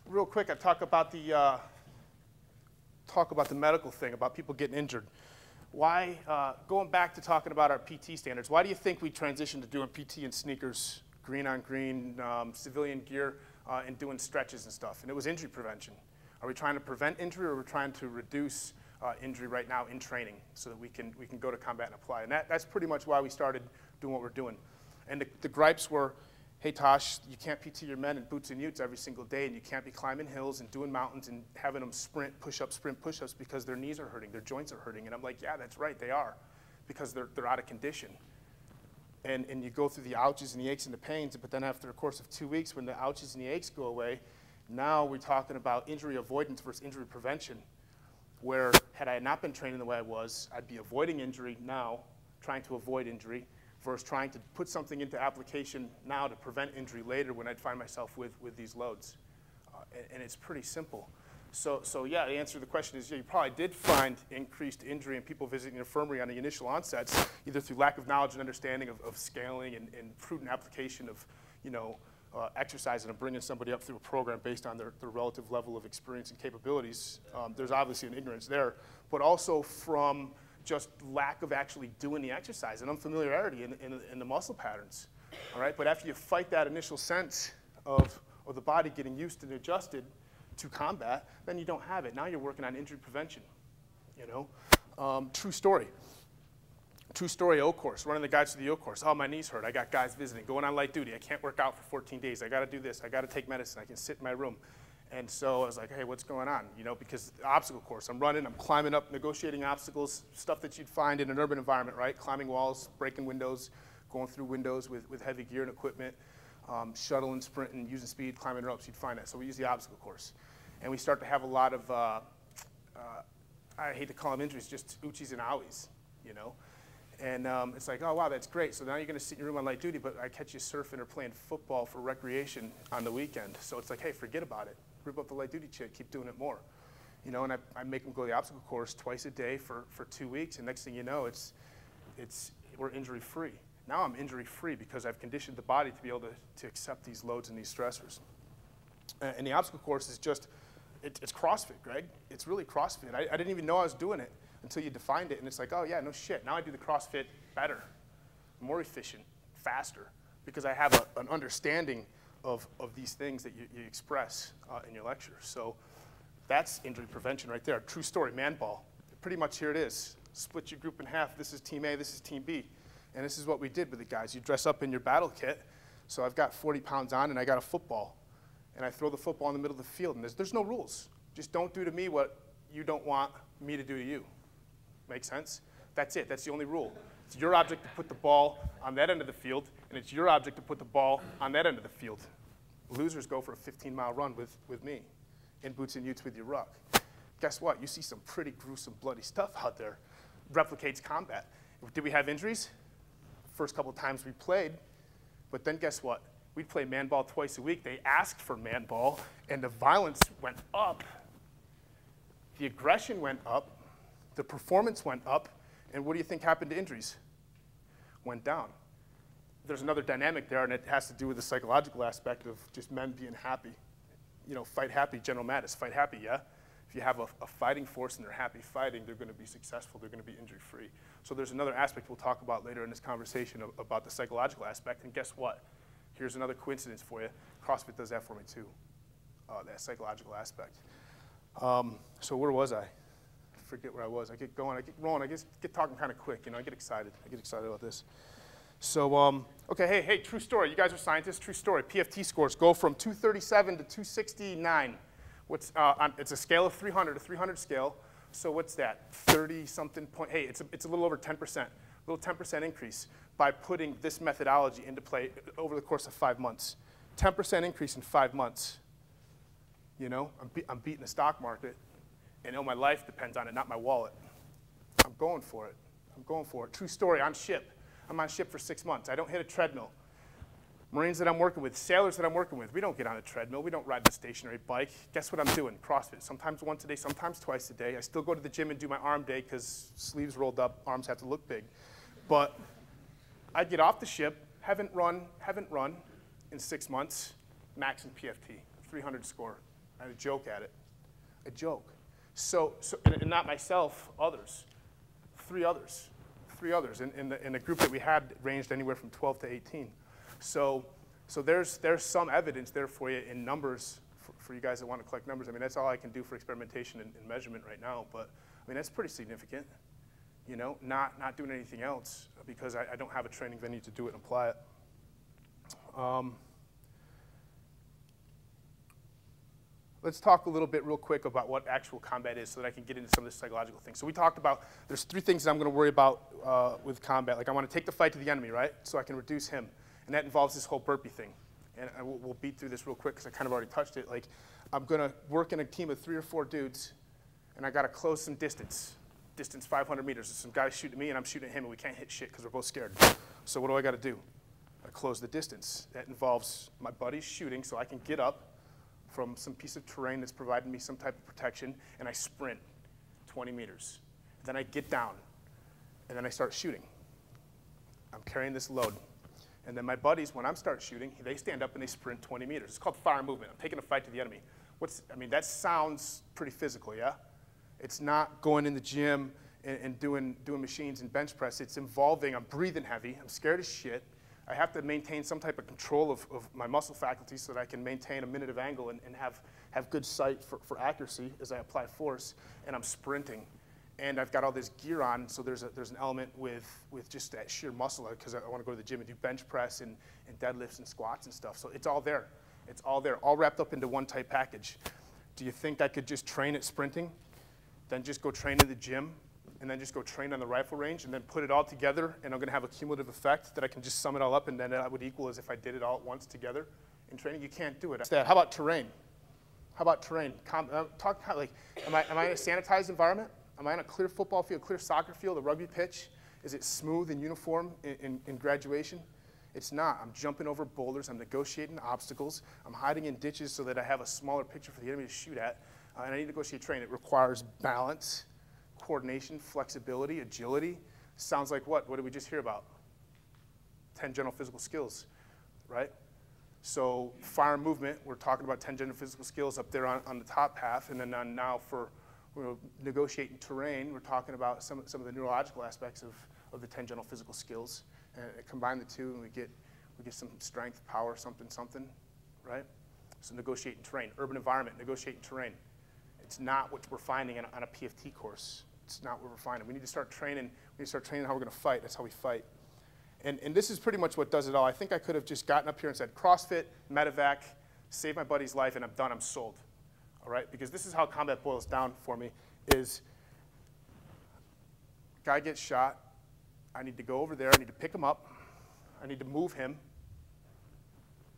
real quick, I talk about the medical thing, about people getting injured. Why, going back to talking about our PT standards, why do you think we transitioned to doing PT in sneakers, green on green, civilian gear, and doing stretches and stuff? And it was injury prevention. Are we trying to prevent injury, or are we trying to reduce injury right now in training so that we can go to combat and apply? And that's pretty much why we started doing what we're doing. And the gripes were, hey Tosh, you can't PT your men in boots and utes every single day, and you can't be climbing hills and doing mountains and having them sprint push-ups because their knees are hurting, their joints are hurting. And I'm like, yeah, that's right, they are, because they're out of condition. And you go through the ouches and the aches and the pains, but then after a course of 2 weeks, when the ouches and the aches go away, now we're talking about injury avoidance versus injury prevention, where had I not been training the way I was, I'd be avoiding injury now, trying to avoid injury, versus trying to put something into application now to prevent injury later when I'd find myself with these loads. And it's pretty simple. So yeah, the answer to the question is, yeah, you probably did find increased injury in people visiting the infirmary on the initial onsets, either through lack of knowledge and understanding of scaling and prudent application of, exercising and bringing somebody up through a program based on their relative level of experience and capabilities. There's obviously an ignorance there, but also from just lack of actually doing the exercise and unfamiliarity in the muscle patterns, all right? But after you fight that initial sense of the body getting used and adjusted to combat, then you don't have it. Now you're working on injury prevention, True story. True story, O course, running the guys to the O course. Oh, my knees hurt. I got guys visiting, going on light duty. I can't work out for 14 days. I got to do this. I got to take medicine. I can sit in my room. And so I was like, hey, what's going on? Because the obstacle course, I'm running, I'm climbing up, negotiating obstacles, stuff that you'd find in an urban environment, right? Climbing walls, breaking windows, going through windows with heavy gear and equipment, shuttling, sprinting, using speed, climbing ropes, you'd find that. So we use the obstacle course. And we start to have a lot of, I hate to call them injuries, just oochies and owies, And it's like, oh, wow, that's great. So now you're going to sit in your room on light duty, but I catch you surfing or playing football for recreation on the weekend. So it's like, hey, forget about it. Rip up the light duty chick, keep doing it more. And I make them go the obstacle course twice a day for 2 weeks, and next thing you know, we're injury free. Now I'm injury free because I've conditioned the body to be able to accept these loads and these stressors. And the obstacle course is just, it's CrossFit, Greg. It's really CrossFit. I didn't even know I was doing it until you defined it, and it's like, oh yeah, no shit. Now I do the CrossFit better, more efficient, faster, because I have an understanding of these things that you express in your lecture. So that's injury prevention right there. True story, man ball. Pretty much here it is. Split your group in half. This is team A, this is team B. And this is what we did with the guys. You dress up in your battle kit. So I've got 40 pounds on, and I got a football. And I throw the football in the middle of the field, and there's no rules. Just don't do to me what you don't want me to do to you. Make sense? That's it. That's the only rule. It's your object to put the ball on that end of the field, and it's your object to put the ball on that end of the field. Losers go for a 15-mile run with me in boots and utes with your ruck. Guess what? You see some pretty gruesome, bloody stuff out there. Replicates combat. Did we have injuries? First couple times we played, but then guess what? We'd play man ball twice a week. They asked for man ball, and the violence went up. The aggression went up. The performance went up. And what do you think happened to injuries? Went down. There's another dynamic there, and it has to do with the psychological aspect of just men being happy. Fight happy, General Mattis, fight happy, yeah? If you have a fighting force and they're happy fighting, they're going to be successful, they're going to be injury-free. So there's another aspect we'll talk about later in this conversation about the psychological aspect, and guess what? Here's another coincidence for you. CrossFit does that for me too, that psychological aspect. So where was I? Forget where I was. I get going, I get rolling, I get talking kind of quick, I get excited. I get excited about this. So, okay, hey, true story. You guys are scientists, true story. PFT scores go from 237 to 269. It's a scale of 300, a 300 scale. So what's that, 30-something point? Hey, it's a little over 10%, a little 10% increase by putting this methodology into play over the course of 5 months. 10% increase in 5 months. I'm beating the stock market. And my life depends on it, not my wallet. I'm going for it. I'm going for it. True story, on ship. I'm on ship for 6 months. I don't hit a treadmill. Marines that I'm working with, sailors that I'm working with, we don't get on a treadmill. We don't ride the stationary bike. Guess what I'm doing? CrossFit. Sometimes once a day, sometimes twice a day. I still go to the gym and do my arm day because sleeves rolled up, arms have to look big. But I get off the ship, haven't run in 6 months, max in PFT, 300 score. I joke at it. I joke. And not myself, others. Three others. In the group that we had ranged anywhere from 12 to 18. So there's some evidence there for you in numbers for you guys that want to collect numbers. I mean, that's all I can do for experimentation and measurement right now. But I mean, that's pretty significant. You know, not doing anything else because I don't have a training venue to do it and apply it. Let's talk a little bit real quick about what actual combat is so that I can get into some of the psychological things. So we talked about there's 3 things that I'm going to worry about with combat. Like I want to take the fight to the enemy, right? So I can reduce him. And that involves this whole burpee thing. And we'll beat through this real quick because I kind of already touched it. Like I'm going to work in a team of 3 or 4 dudes, and I got to close some distance 500 meters. There's some guys shooting at me, and I'm shooting at him, and we can't hit shit because we're both scared. So what do I got to do? I close the distance. That involves my buddies shooting so I can get up from some piece of terrain that's providing me some type of protection, and I sprint 20 meters. Then I get down, and then I start shooting. I'm carrying this load. And then my buddies, when I'm start shooting, they stand up and they sprint 20 meters. It's called fire movement. I'm taking a fight to the enemy. I mean, that sounds pretty physical, yeah? It's not going in the gym and doing machines and bench press. It's involving, I'm breathing heavy, I'm scared as shit. I have to maintain some type of control of my muscle faculties so that I can maintain a minute of angle and have good sight for accuracy as I apply force, and I'm sprinting. And I've got all this gear on, so there's an element with just that sheer muscle, because I want to go to the gym and do bench press and deadlifts and squats and stuff. So it's all there. It's all there, all wrapped up into one tight package. Do you think I could just train at sprinting, then just go train in the gym, and then just go train on the rifle range, and then put it all together, and I'm going to have a cumulative effect that I can just sum it all up, and then that would equal as if I did it all at once together in training? You can't do it. How about terrain? How about terrain? Am I in a sanitized environment? Am I on a clear football field, clear soccer field, a rugby pitch? Is it smooth and uniform in graduation? It's not. I'm jumping over boulders. I'm negotiating obstacles. I'm hiding in ditches so that I have a smaller picture for the enemy to shoot at. And I need to negotiate terrain. It requires balance, coordination, flexibility, agility. Sounds like what? What did we just hear about? 10 general physical skills, right? So fire and movement, we're talking about 10 general physical skills up there on the top half. And then now for negotiating terrain, we're talking about some of the neurological aspects of the 10 general physical skills. And combine the two, and we get some strength, power, something, right? So negotiating terrain, urban environment, negotiating terrain. It's not what we're finding on a PFT course. It's not what we're finding. We need to start training. We need to start training how we're going to fight. That's how we fight. And this is pretty much what does it all. I think I could have just gotten up here and said CrossFit, Medevac, saved my buddy's life, and I'm done. I'm sold. All right? Because this is how combat boils down for me: is guy gets shot. I need to go over there. I need to pick him up. I need to move him.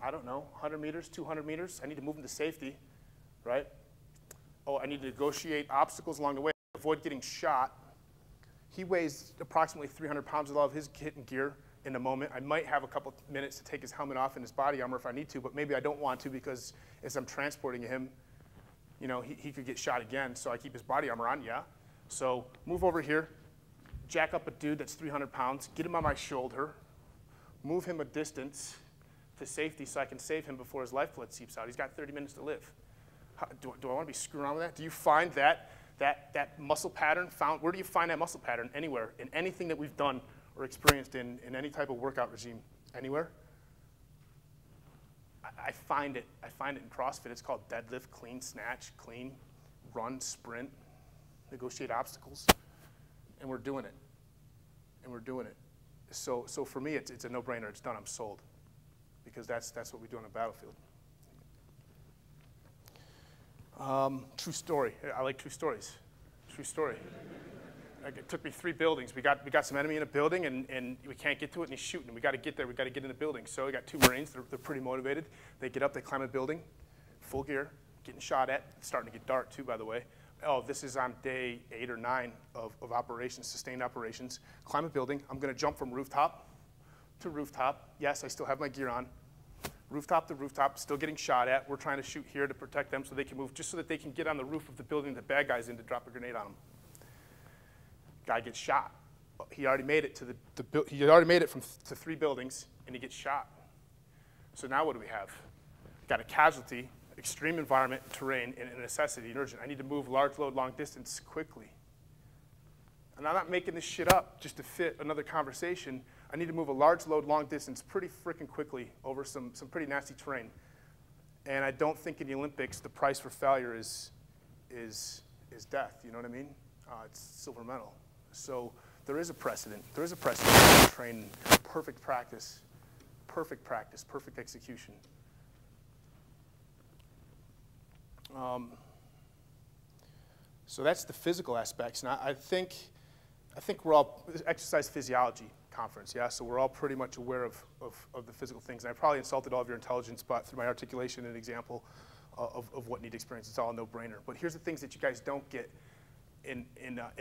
I don't know, 100 meters, 200 meters. I need to move him to safety, right? Oh, I need to negotiate obstacles along the way, avoid getting shot. He weighs approximately 300 pounds with all of his kit and gear in the moment. I might have a couple minutes to take his helmet off and his body armor if I need to, but maybe I don't want to, because as I'm transporting him, you know, he could get shot again, so I keep his body armor on, yeah? So move over here, jack up a dude that's 300 pounds, get him on my shoulder, move him a distance to safety so I can save him before his lifeblood seeps out. He's got 30 minutes to live. Do I want to be screwing around with that? Do you find that muscle pattern where do you find that muscle pattern? Anywhere, in anything that we've done or experienced in any type of workout regime? Anywhere? I find it in CrossFit. It's called deadlift, clean, snatch, clean, run, sprint, negotiate obstacles. And we're doing it. And we're doing it. So for me, it's a no-brainer. It's done. I'm sold. Because that's what we do on the battlefield. True story. I like true stories. True story. It took me 3 buildings. We got some enemy in a building, and we can't get to it, and he's shooting. We got to get there. We got to get in the building. So we got 2 Marines. They're pretty motivated. They get up. They climb a building, full gear, getting shot at. It's starting to get dark too, by the way. Oh, this is on day 8 or 9 of operations, sustained operations. Climb a building. I'm going to jump from rooftop to rooftop. Yes, I still have my gear on. Rooftop to rooftop, still getting shot at. We're trying to shoot here to protect them so they can move, just so that they can get on the roof of the building the bad guy's in to drop a grenade on them. Guy gets shot. He already made it to he already made it to 3 buildings, and he gets shot. So now what do we have? Got a casualty, extreme environment, terrain, and a necessity, and urgent. I need to move large load, long distance quickly. And I'm not making this shit up just to fit another conversation. I need to move a large load, long distance pretty freaking quickly over some pretty nasty terrain. And I don't think in the Olympics the price for failure is death, you know what I mean? It's silver medal. So there is a precedent. There is a precedent for training, perfect practice, perfect execution. So that's the physical aspects. And I think we're all, exercise physiology conference, yeah? So we're all pretty much aware of the physical things. And I probably insulted all of your intelligence, but through my articulation and example of what NEAT experience, it's all a no-brainer. But here's the things that you guys don't get in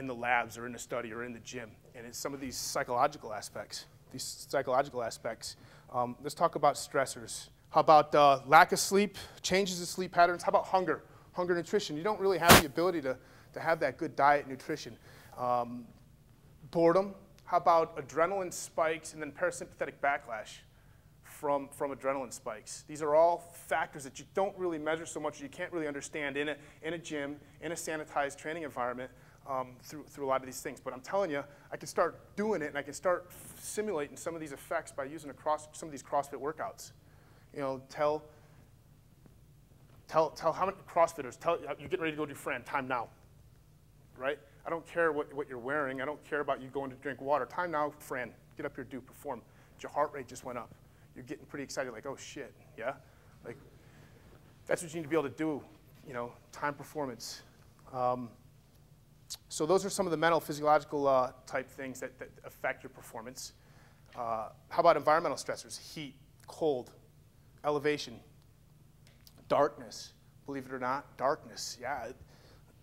the labs or in the study or in the gym. And it's some of these psychological aspects. Let's talk about stressors. How about lack of sleep, changes in sleep patterns? How about hunger, nutrition? You don't really have the ability to have that good diet, nutrition. Boredom. How about adrenaline spikes and then parasympathetic backlash from adrenaline spikes? These are all factors that you don't really measure so much, you can't really understand in a gym, in a sanitized training environment through a lot of these things. But I'm telling you, I can start doing it and I can start simulating some of these effects by using some of these CrossFit workouts. You know, tell how many CrossFitters, you're getting ready to go do Fran, time now, right? I don't care what you're wearing. I don't care about you going to drink water. Time now, Fran, get up here, do, perform. Your heart rate just went up. You're getting pretty excited, like, oh shit, yeah? Like, that's what you need to be able to do, you know, time performance. So those are some of the mental, physiological type things that affect your performance. How about environmental stressors? Heat, cold, elevation, darkness. Believe it or not, darkness, yeah.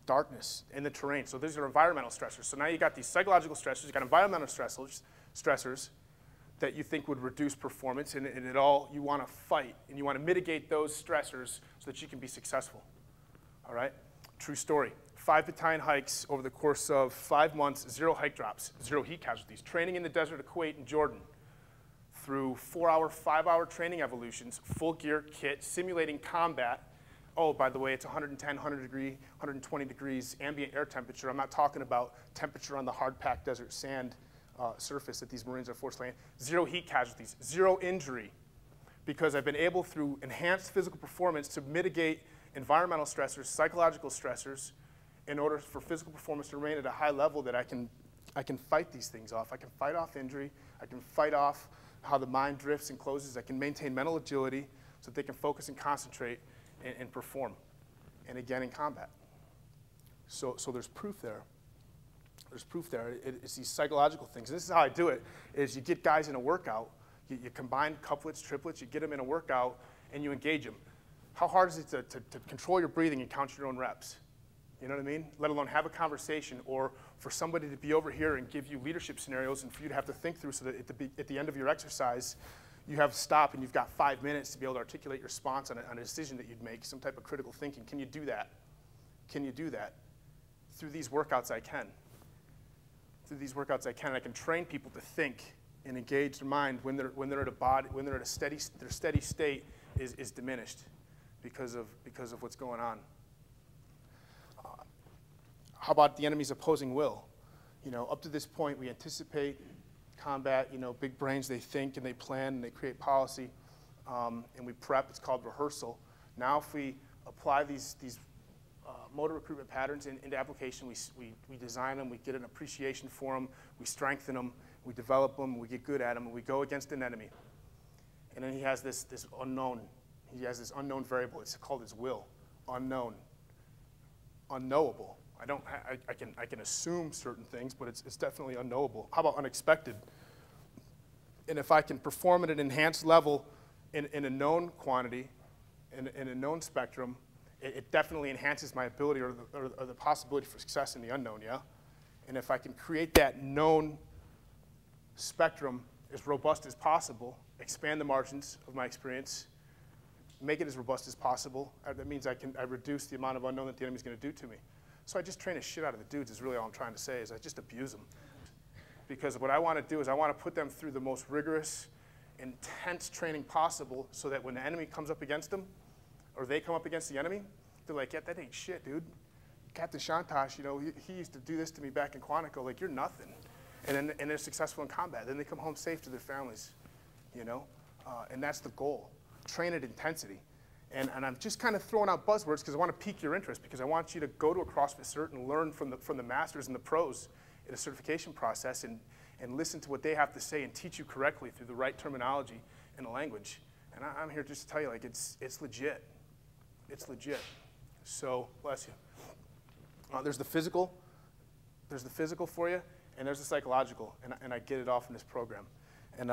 Darkness in the terrain. So these are environmental stressors. So now you got these psychological stressors, you got environmental stressors that you think would reduce performance, and it all, you want to fight, and you want to mitigate those stressors so that you can be successful. All right? True story. 5 battalion hikes over the course of 5 months, 0 hike drops, 0 heat casualties. Training in the desert of Kuwait and Jordan through 4-hour, 5-hour training evolutions, full gear kit, simulating combat. Oh, by the way, it's 110, 120 degrees ambient air temperature. I'm not talking about temperature on the hard-packed desert sand surface that these Marines are forced to land. 0 heat casualties, 0 injury, because I've been able, through enhanced physical performance, to mitigate environmental stressors, psychological stressors, in order for physical performance to remain at a high level that I can fight these things off. I can fight off injury. I can fight off how the mind drifts and closes. I can maintain mental agility so that they can focus and concentrate and perform, and again in combat. So there's proof there. There's proof there. It's these psychological things. And this is how I do it, is you get guys in a workout, you combine couplets, triplets, you get them in a workout, and you engage them. How hard is it to control your breathing and count your own reps? You know what I mean? Let alone have a conversation, or for somebody to be over here and give you leadership scenarios and for you to have to think through so that at the end of your exercise, you have stop and you've got 5 minutes to be able to articulate your response on a decision that you'd make, some type of critical thinking. Can you do that? Can you do that? Through these workouts, I can. Through these workouts, I can. I can train people to think and engage their mind when they're at a body, when they're at their steady state is diminished because of what's going on. How about the enemy's opposing will? You know, up to this point, we anticipate combat, you know, big brains, they think and they plan and they create policy, and we prep. It's called rehearsal. Now if we apply these motor recruitment patterns into application, we design them, we get an appreciation for them, we strengthen them, we develop them, we get good at them, and we go against an enemy. And then he has this unknown, he has this unknown variable. It's called his will, unknown, unknowable. I can assume certain things, but it's definitely unknowable. How about unexpected? And if I can perform at an enhanced level in a known quantity, in a known spectrum, it definitely enhances my ability or the possibility for success in the unknown, yeah? And if I can create that known spectrum as robust as possible, expand the margins of my experience, make it as robust as possible, that means I reduce the amount of unknown that the enemy's going to do to me. So I just train the shit out of the dudes is really all I'm trying to say, is I just abuse them. Because what I want to do is I want to put them through the most rigorous, intense training possible so that when the enemy comes up against them, or they come up against the enemy, they're like, yeah, that ain't shit, dude. Captain Shantosh, you know, he used to do this to me back in Quantico, like, you're nothing. And they're successful in combat. Then they come home safe to their families, you know? And that's the goal. Train at intensity. And I'm just kind of throwing out buzzwords because I want to pique your interest, because I want you to go to a CrossFit cert and learn from the masters and the pros in a certification process, and listen to what they have to say and teach you correctly through the right terminology and the language. And I'm here just to tell you, like, it's legit. It's legit. So, bless you. There's the physical for you, and there's the psychological, and I get it all from this program. And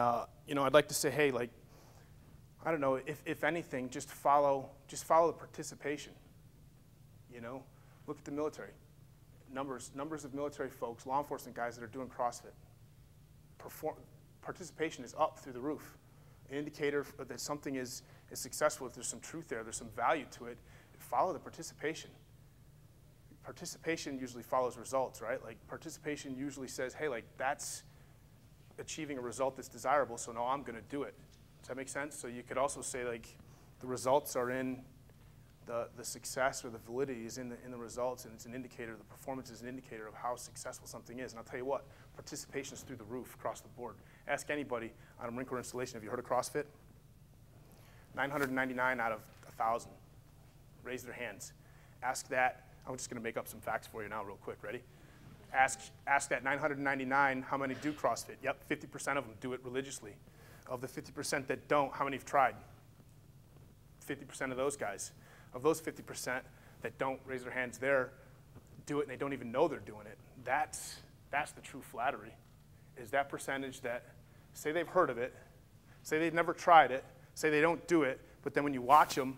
you know, I'd like to say, hey, like, I don't know, if anything, just follow the participation. You know, look at the military. Numbers of military folks, law enforcement guys that are doing CrossFit. Participation is up through the roof. An indicator that something is successful, if there's some truth there, there's some value to it, follow the participation. Participation usually follows results, right? Like, participation usually says, hey, like, that's achieving a result that's desirable, so now I'm going to do it. Does that make sense? So you could also say, like, the results are in the success, or the validity is in the results, and it's an indicator, the performance is an indicator of how successful something is. And I'll tell you what, participation is through the roof across the board. Ask anybody on a Marine Corps installation, have you heard of CrossFit? 999 out of 1,000 raise their hands. Ask that. I'm just going to make up some facts for you now real quick. Ready? Ask that 999 how many do CrossFit. Yep, 50% of them do it religiously. Of the 50% that don't, how many have tried? 50% of those guys. Of those 50% that don't raise their hands there, do it and they don't even know they're doing it. That's the true flattery, is that percentage that say they've heard of it, say they've never tried it, say they don't do it, but then when you watch them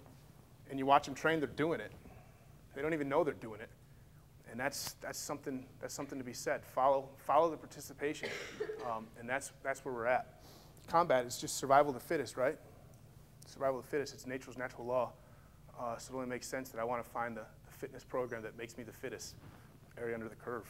and you watch them train, they're doing it. They don't even know they're doing it. And that's something to be said. Follow the participation, and that's where we're at. Combat is just survival of the fittest, right? Survival of the fittest. It's nature's natural law. So it only makes sense that I want to find the fitness program that makes me the fittest area under the curve.